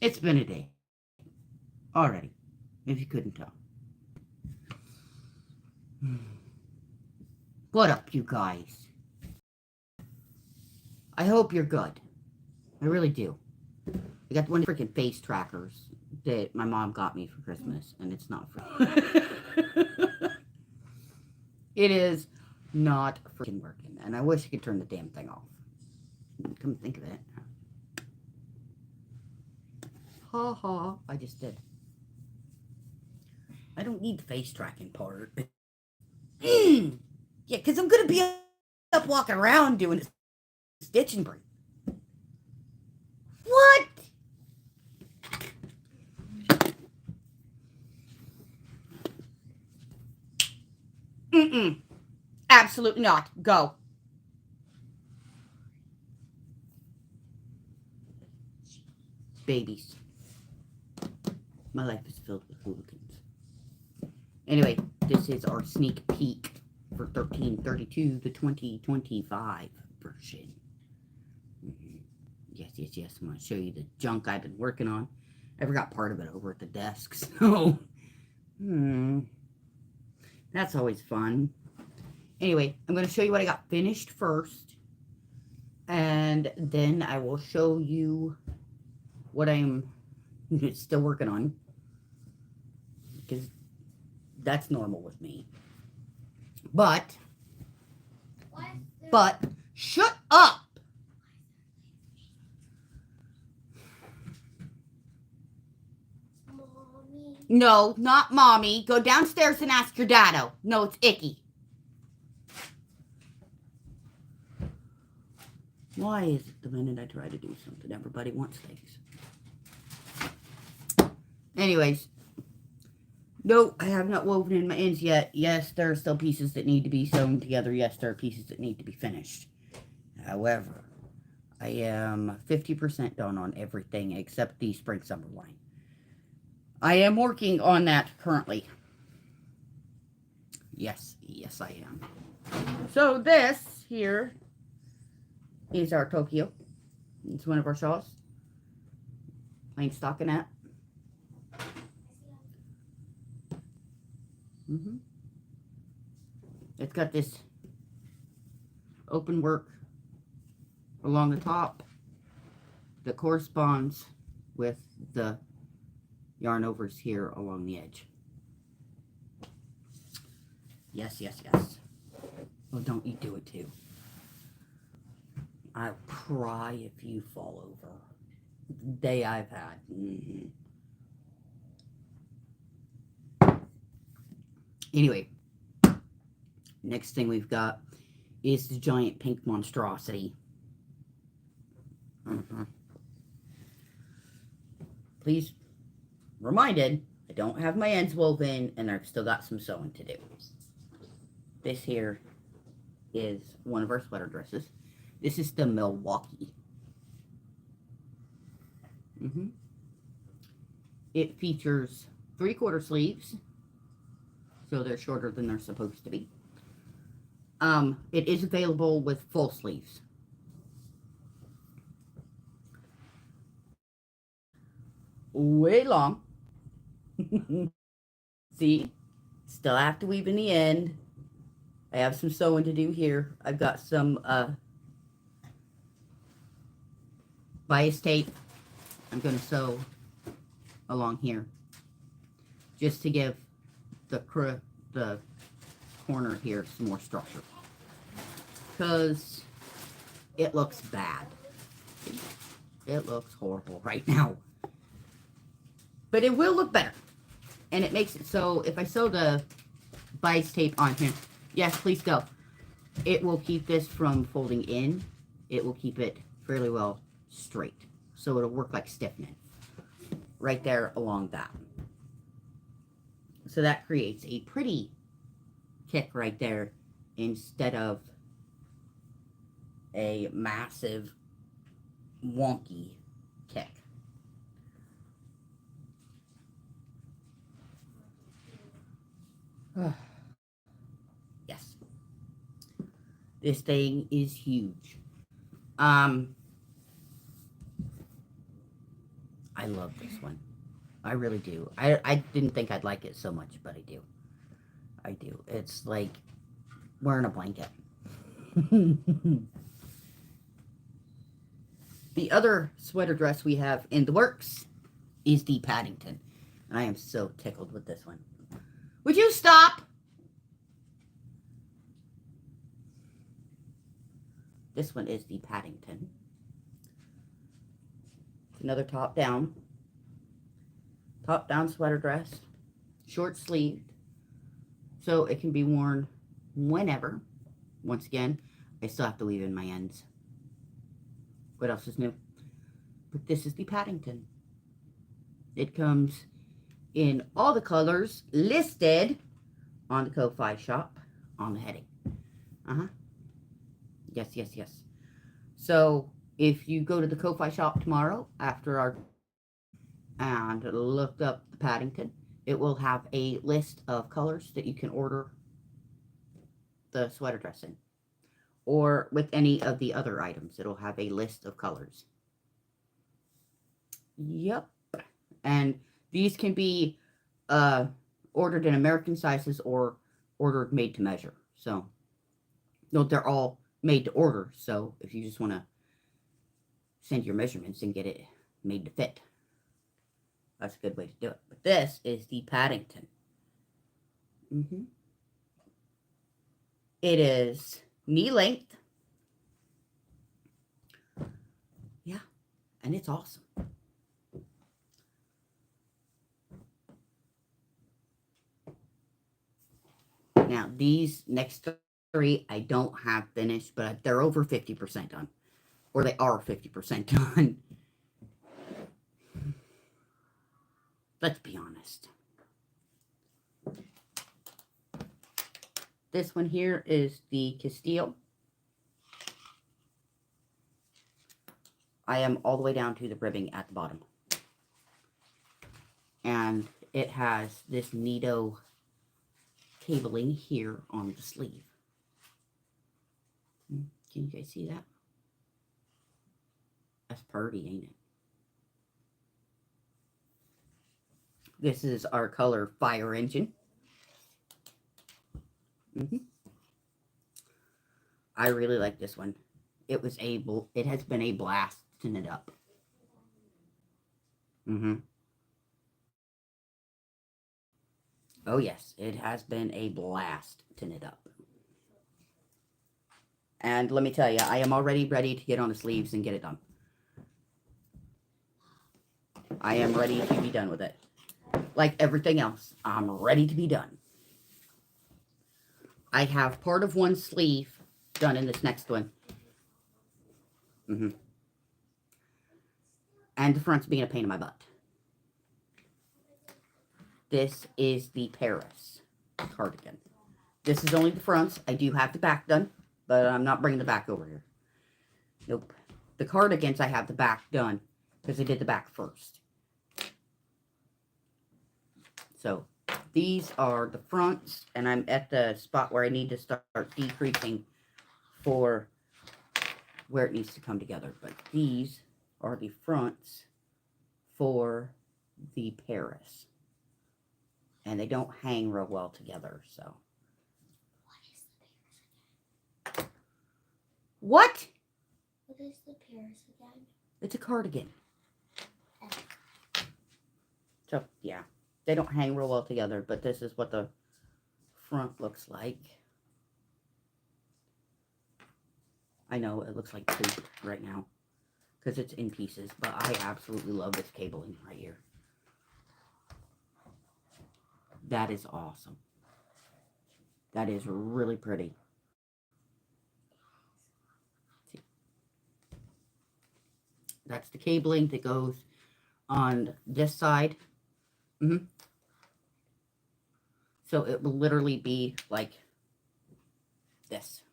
It's been a day. Already. If you couldn't tell. What up, you guys? I hope you're good. I really do. I got one of the freaking face trackers that my mom got me for Christmas, and it's not free. It is not freaking working, and I wish I could turn the damn thing off. Come think of it. Ha ha, I just did. I don't need the face tracking part. Yeah, because I'm going to be up walking around doing a stitching break. What? Mm-mm. Absolutely not. Go. Babies. My life is filled with hooligans. Anyway, this is our sneak peek for 1332, the 2025 version. Yes. I'm going to show you the junk I've been working on. I forgot part of it over at the desk, so... That's always fun. Anyway, I'm going to show you what I got finished first. And then I will show you what I'm still working on. Because that's normal with me. But, shut up! Mommy. No, not Mommy. Go downstairs and ask your daddo. No, it's Icky. Why is it the minute I try to do something, everybody wants things? Anyways. No, I have not woven in my ends yet. Yes, there are still pieces that need to be sewn together. Yes, there are pieces that need to be finished. However, I am 50% done on everything except the spring-summer line. I am working on that currently. Yes, I am. So this here is our Tokyo. It's one of our shawls. Plain stockinette. It's got this open work along the top that corresponds with the yarn overs here along the edge. Yes. Well, don't you do it too. I'll cry if you fall over. The day I've had. Anyway, next thing we've got is the giant pink monstrosity. Please, reminded, I don't have my ends woven and I've still got some sewing to do. This here is one of our sweater dresses. This is the Milwaukee. It features 3/4 sleeves. So they're shorter than they're supposed to be. It is available with full sleeves. Way long. See? Still have to weave in the end. I have some sewing to do here. I've got some bias tape. I'm going to sew along here. Just to give the corner here some more structure. Because it looks bad. It looks horrible right now. But it will look better. And it makes it so if I sew the bias tape on here, yes, please go. It will keep this from folding in. It will keep it fairly well straight. So it'll work like stiffening. Right there along that. So that creates a pretty kick right there instead of a massive wonky kick. Yes. This thing is huge. I I love this one. I really do. I didn't think I'd like it so much, but I do. I do. It's like wearing a blanket. The other sweater dress we have in the works is the Paddington. And I am so tickled with this one. Would you stop? This one is the Paddington. Another top down sweater dress, short sleeved, so it can be worn whenever. Once again, I still have to weave in my ends. What else is new? But this is the Paddington. It comes in all the colors listed on the Ko-Fi shop on the heading. Yes, yes, yes. So if you go to the Ko-Fi shop tomorrow after our and look up the Paddington, it will have a list of colors that you can order the sweater dress in. Or with any of the other items, it'll have a list of colors. Yep. And these can be ordered in American sizes or ordered made to measure. So, no, they're all made to order. So, if you just want to send your measurements and get it made to fit, that's a good way to do it. But this is the Paddington. It is knee length. Yeah, and it's awesome. Now, these next three I don't have finished, but they're over 50% done. Or they are 50% done. Let's be honest. This one here is the Castile. I am all the way down to the ribbing at the bottom. And it has this neato cabling here on the sleeve. Can you guys see that? That's pretty, ain't it? This is our color Fire Engine. I really like this one. It has been a blast to knit up. Oh yes, it has been a blast to knit up. And let me tell you, I am already ready to get on the sleeves and get it done. I am ready to be done with it. Like everything else, I'm ready to be done. I have part of one sleeve done in this next one. And the front's being a pain in my butt. This is the Paris cardigan. This is only the fronts. I do have the back done, but I'm not bringing the back over here. Nope. The cardigans, I have the back done because I did the back first. So these are the fronts, and I'm at the spot where I need to start decreasing for where it needs to come together. But these are the fronts for the Paris. And they don't hang real well together, so. What? What is the Paris again? It's a cardigan. So, yeah. They don't hang real well together, but this is what the front looks like. I know it looks like poop right now because it's in pieces, but I absolutely love this cabling right here. That is awesome. That is really pretty. See? That's the cabling that goes on this side. So it will literally be like this.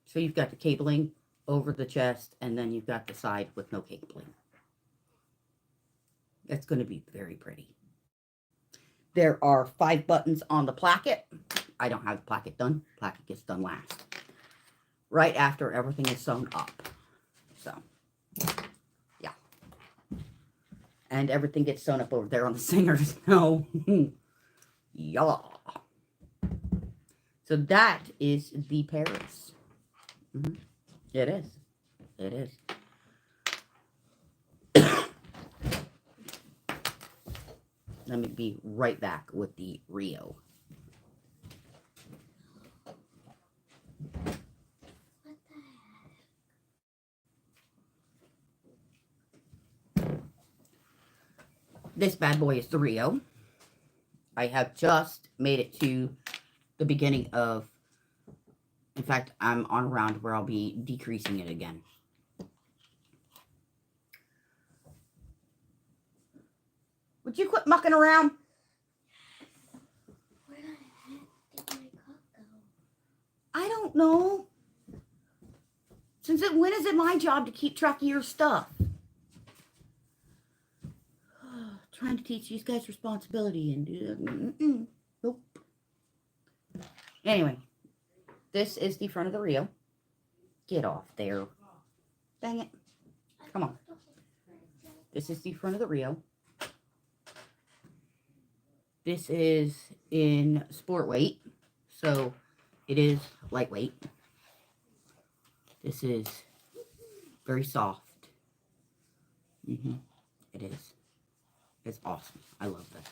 So you've got the cabling over the chest, and then you've got the side with no cabling. It's going to be very pretty. There are 5 buttons on the placket. I don't have the placket done. Placket gets done last. Right after everything is sewn up. So, And everything gets sewn up over there on the singers. No. Yeah. So that is the Paris. Mm-hmm. It is. It is. Let me be right back with the Rio. What the heck? This bad boy is the Rio. I have just made it to the beginning of, in fact, I'm on a round where I'll be decreasing it again. Would you quit mucking around? Where the heck did my cup go? I don't know. When is it my job to keep track of your stuff? Trying to teach these guys responsibility and nope. Anyway, this is the front of the Rio. Get off there. Dang it. Come on. This is the front of the Rio. This is in sport weight, so it is lightweight. This is very soft. It is. It's awesome. I love this.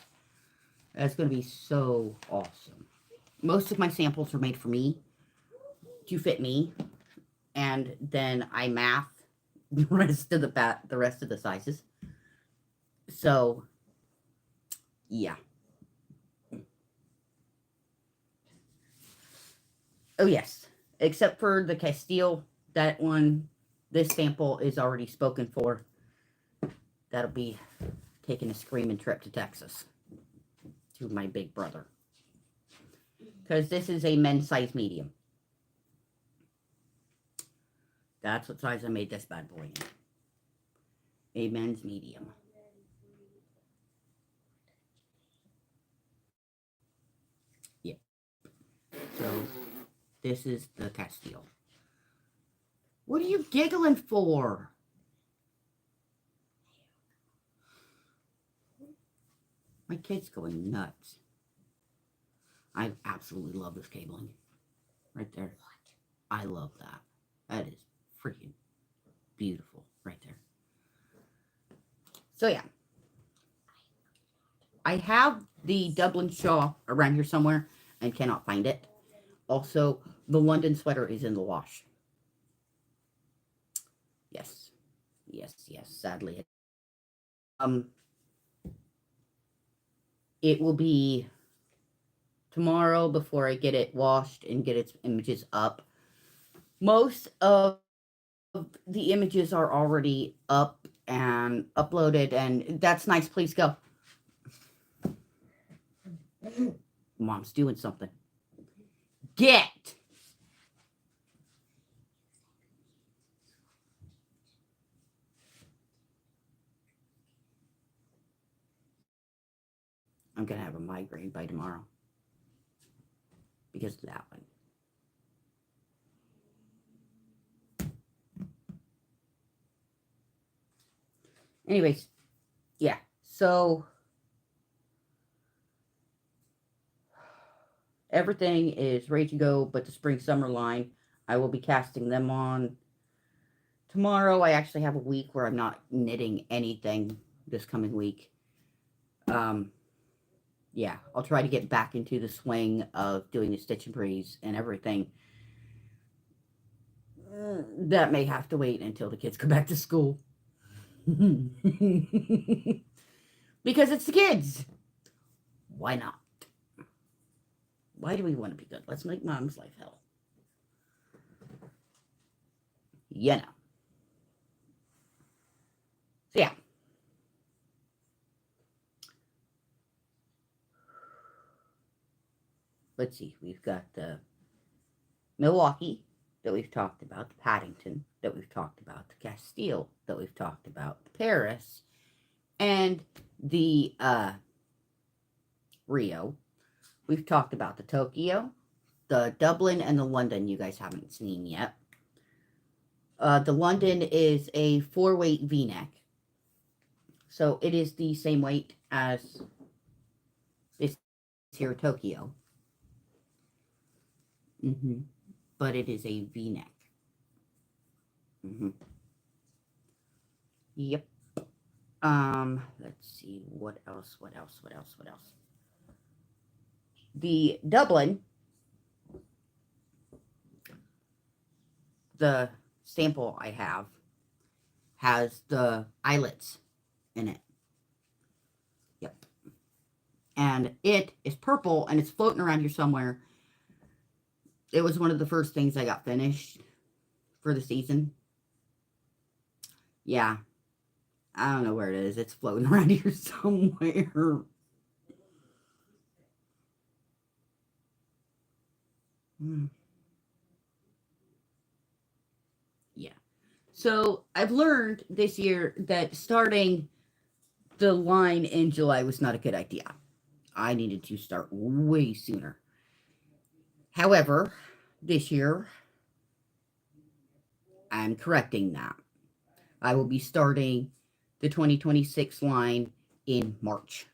That's going to be so awesome. Most of my samples are made for me to fit me, and then I math the rest of the sizes. So, yeah. Oh yes, except for the Castile, that one, this sample is already spoken for. That'll be taking a screaming trip to Texas to my big brother. Because this is a men's size medium. That's what size I made this bad boy in. A men's medium. Yeah. So, this is the Castile. What are you giggling for? My kid's going nuts. I absolutely love this cabling. Right there. I love that. That is freaking beautiful. Right there. So yeah. I have the Dublin shawl around here somewhere and cannot find it. Also, the London sweater is in the wash. Yes. Yes, sadly. It will be tomorrow before I get it washed and get its images up. Most of the images are already up and uploaded, and that's nice. Please go. Mom's doing something. Get! I'm going to have a migraine by tomorrow. Because of that one. Anyways, yeah. So, everything is ready to go, but the spring-summer line, I will be casting them on tomorrow. I actually have a week where I'm not knitting anything this coming week. Yeah, I'll try to get back into the swing of doing the stitch and breeze and everything. That may have to wait until the kids go back to school. Because it's the kids. Why not? Why do we want to be good? Let's make mom's life hell. You know. So yeah. Let's see. We've got the Milwaukee that we've talked about, the Paddington that we've talked about, the Castile that we've talked about, the Paris, and the Rio. We've talked about the Tokyo, the Dublin, and the London you guys haven't seen yet. The London is a 4-weight V-neck. So it is the same weight as this here Tokyo. But it is a V-neck. Yep. Let's see, what else? The Dublin, the sample I have, has the eyelets in it. Yep. And it is purple, and it's floating around here somewhere. It was one of the first things I got finished for the season. Yeah. I don't know where it is. It's floating around here somewhere. Yeah. So I've learned this year that starting the line in July was not a good idea. I needed to start way sooner. However, this year, I'm correcting that. I will be starting the 2026 line in March.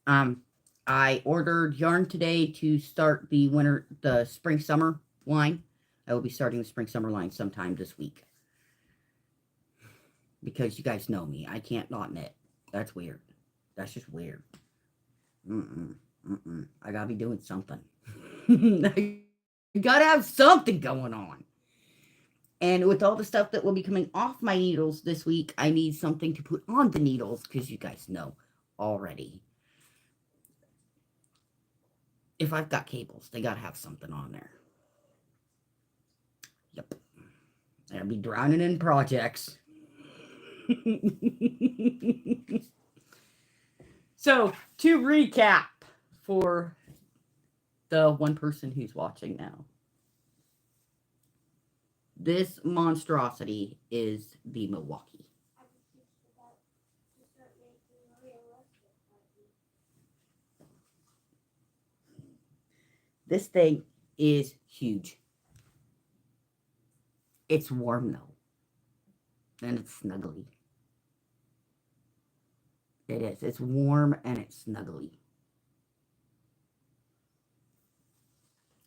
I ordered yarn today to start the spring-summer line. I will be starting the spring-summer line sometime this week. Because you guys know me. I can't not knit. That's weird. That's just weird. I gotta be doing something. I gotta have something going on. And with all the stuff that will be coming off my needles this week, I need something to put on the needles, because you guys know already. If I've got cables, they gotta have something on there. Yep. I'll be drowning in projects. So, to recap for the one person who's watching now. This monstrosity is the Milwaukee. This thing is huge. It's warm though. And it's snuggly. It is. It's warm and it's snuggly.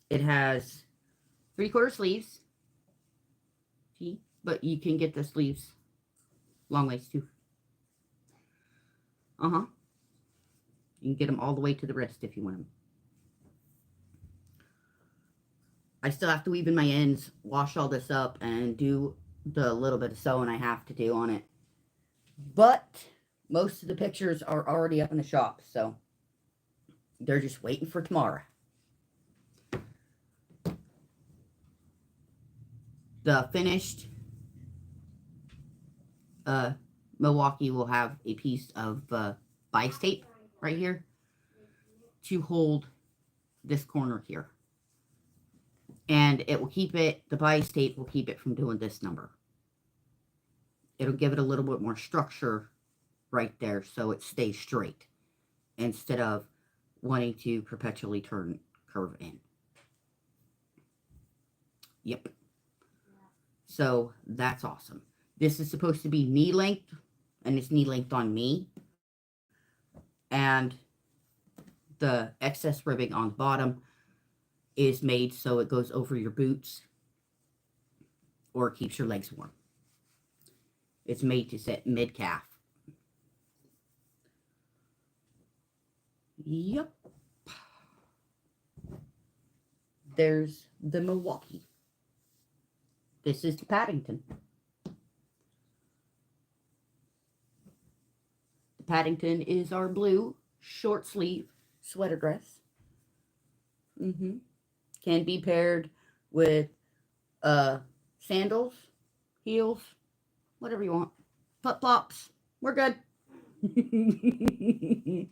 It has 3/4 sleeves. See? But you can get the sleeves long ways too. You can get them all the way to the wrist if you want them. I still have to weave in my ends, wash all this up, and do the little bit of sewing I have to do on it. But most of the pictures are already up in the shop, so they're just waiting for tomorrow. The finished Milwaukee will have a piece of bias tape right here to hold this corner here. And it will keep it, the bias tape will keep it from doing this number. It'll give it a little bit more structure right there so it stays straight instead of wanting to perpetually curve in. Yep. So that's awesome. This is supposed to be knee length, and it's knee length on me. And the excess ribbing on the bottom is made so it goes over your boots or keeps your legs warm. It's made to sit mid-calf. Yep. There's the Milwaukee. This is the Paddington. The Paddington is our blue short sleeve sweater dress. Can be paired with sandals, heels, whatever you want. Flip-flops. We're good. You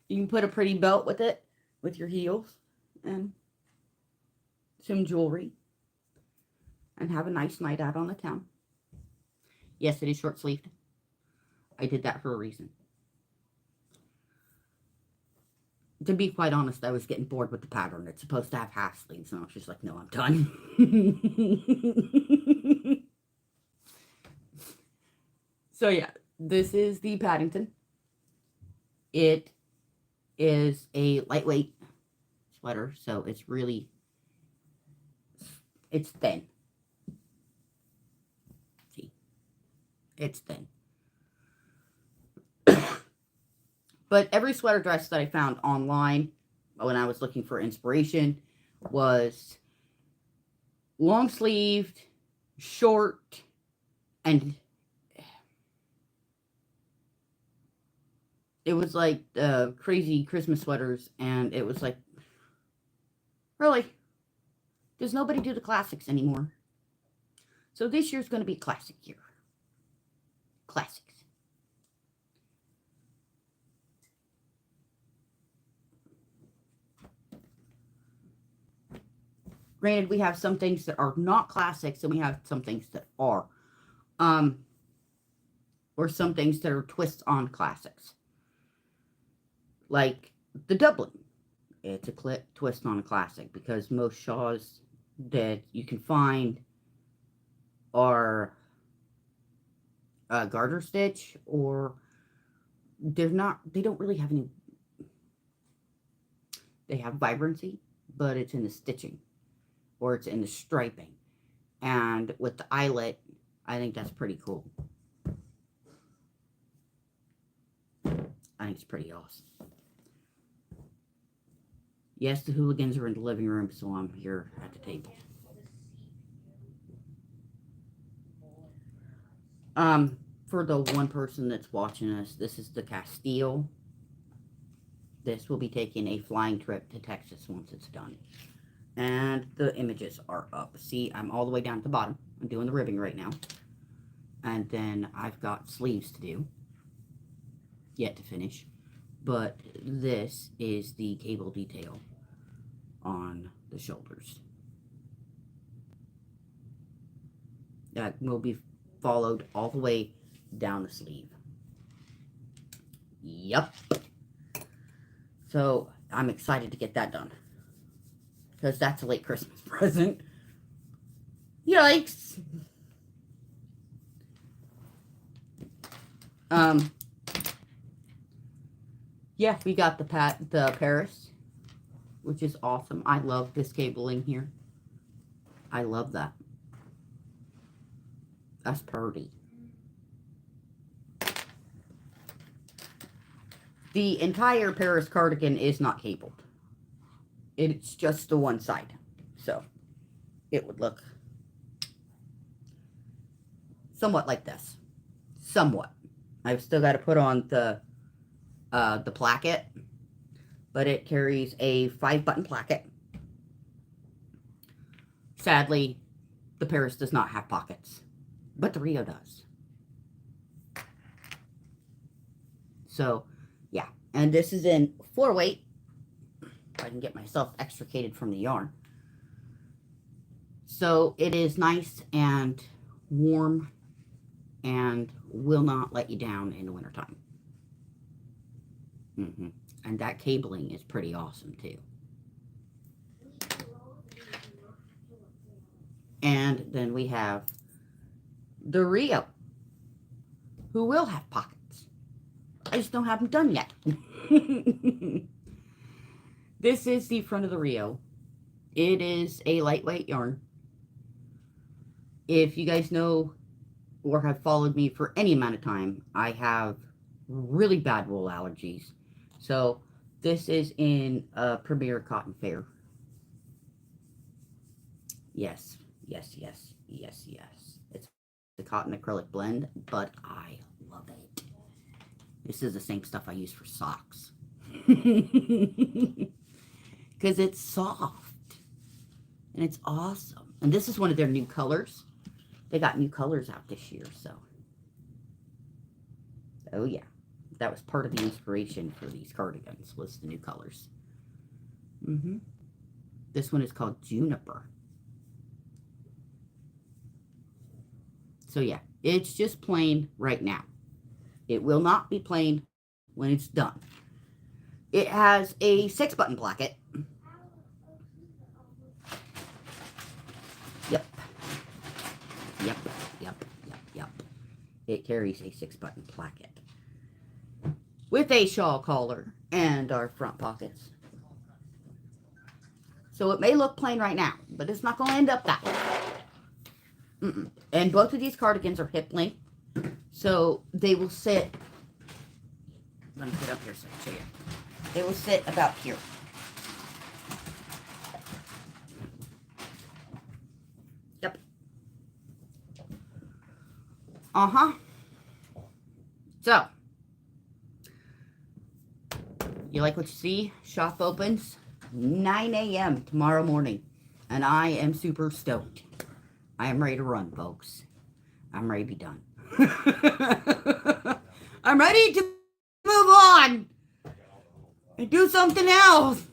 can put a pretty belt with it, with your heels, and some jewelry, and have a nice night out on the town. Yes, it is short-sleeved. I did that for a reason. To be quite honest, I was getting bored with the pattern. It's supposed to have half sleeves, and I was just like, no, I'm done. So yeah, this is the Paddington. It is a lightweight sweater, so it's really, it's thin. See, it's thin. But every sweater dress that I found online when I was looking for inspiration was long sleeved, short, and it was like crazy Christmas sweaters, and it was like, really? Does nobody do the classics anymore? So this year's going to be classic year. Classics. Granted, we have some things that are not classics, and we have some things that are. Or some things that are twists on classics. Like the Dublin. It's a twist on a classic, because most shawls that you can find are garter stitch, or they don't really have any, they have vibrancy, but it's in the stitching, or it's in the striping. And with the eyelet, I think that's pretty cool. I think it's pretty awesome. Yes, the hooligans are in the living room, so I'm here at the table. For the one person that's watching us, this is the Castile. This will be taking a flying trip to Texas once it's done. And the images are up. See, I'm all the way down at the bottom. I'm doing the ribbing right now. And then I've got sleeves to do. Yet to finish. But this is the cable detail on the shoulders. That will be followed all the way down the sleeve. Yup. So I'm excited to get that done, because that's a late Christmas present. Yikes. Yeah, we got the Paris, which is awesome. I love this cabling here. I love that. That's pretty. The entire Paris cardigan is not cabled. It's just the one side. So it would look somewhat like this. Somewhat. I've still got to put on the placket, but it carries a 5-button placket. Sadly, the Paris does not have pockets, but the Rio does. So, yeah. And this is in 4-weight. If I can get myself extricated from the yarn. So, it is nice and warm and will not let you down in the wintertime. And that cabling is pretty awesome, too. And then we have the Rio, who will have pockets. I just don't have them done yet. This is the front of the Rio. It is a lightweight yarn. If you guys know or have followed me for any amount of time, I have really bad wool allergies. So this is in Premier Cotton Fair. Yes, yes, yes, yes, yes. It's the cotton acrylic blend, but I love it. This is the same stuff I use for socks. Because it's soft. And it's awesome. And this is one of their new colors. They got new colors out this year, so. Oh, yeah. That was part of the inspiration for these cardigans, was the new colors. This one is called Juniper. So, yeah. It's just plain right now. It will not be plain when it's done. It has a 6-button placket. Yep. Yep, yep, yep, yep. It carries a 6-button placket with a shawl collar and our front pockets. So it may look plain right now, but it's not going to end up that way. And both of these cardigans are hip length, so they will sit. Let me put it up here so I can show you. They will sit about here. Yep. So, you like what you see? Shop opens 9 a.m. tomorrow morning, and I am super stoked. I am ready to run, folks. I'm ready to be done. I'm ready to move on and do something else.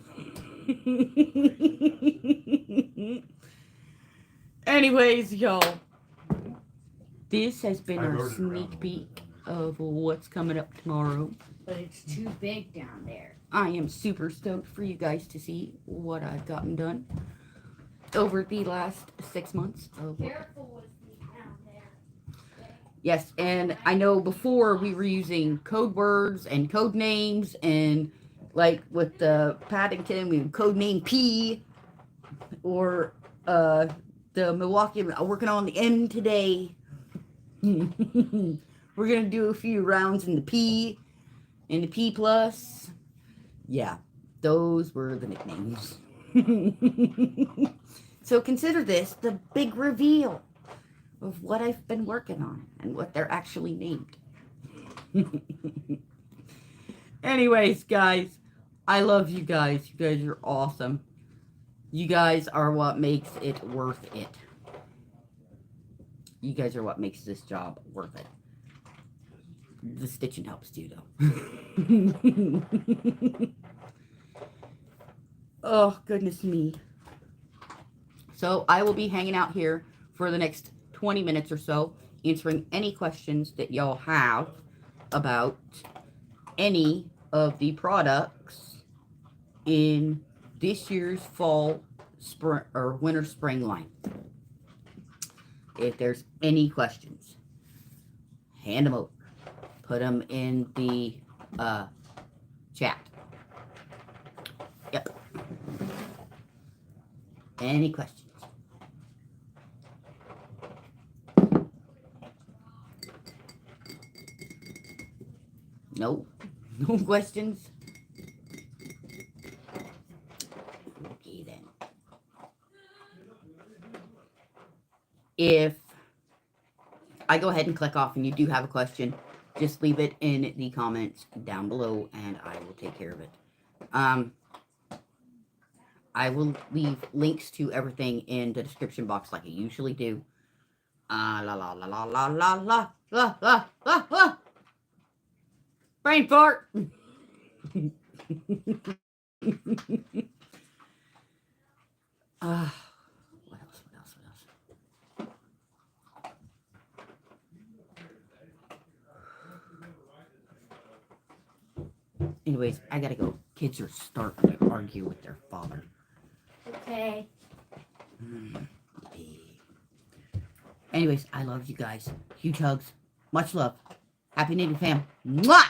Anyways, y'all, this has been our sneak peek of what's coming up tomorrow. But it's too big down there. I am super stoked for you guys to see what I've gotten done over the last 6 months. Careful with me down there. Yes, and I know before we were using code words and code names, and like with the Paddington, we would code name P, or the Milwaukee, I'm working on the N today. We're going to do a few rounds in the P and the P plus. Yeah, those were the nicknames. So consider this the big reveal of what I've been working on and what they're actually named. Anyways, guys, I love you guys. You guys are awesome. You guys are what makes it worth it. You guys are what makes this job worth it. The stitching helps too, though. Oh, goodness me. So I will be hanging out here for the next 20 minutes or so, answering any questions that y'all have about any of the products in this year's fall, spring, or winter, spring line. If there's any questions, hand them over. Put them in the chat. Yep. Any questions? Nope. No questions? Okay then. If I go ahead and click off and you do have a question, just leave it in the comments down below and I will take care of it. I will leave links to everything in the description box like I usually do. Brain fart! What else? Anyways, I gotta go. Kids are starting to argue with their father. Okay. Anyways, I love you guys. Huge hugs. Much love. Happy Knitting fam. Mwah!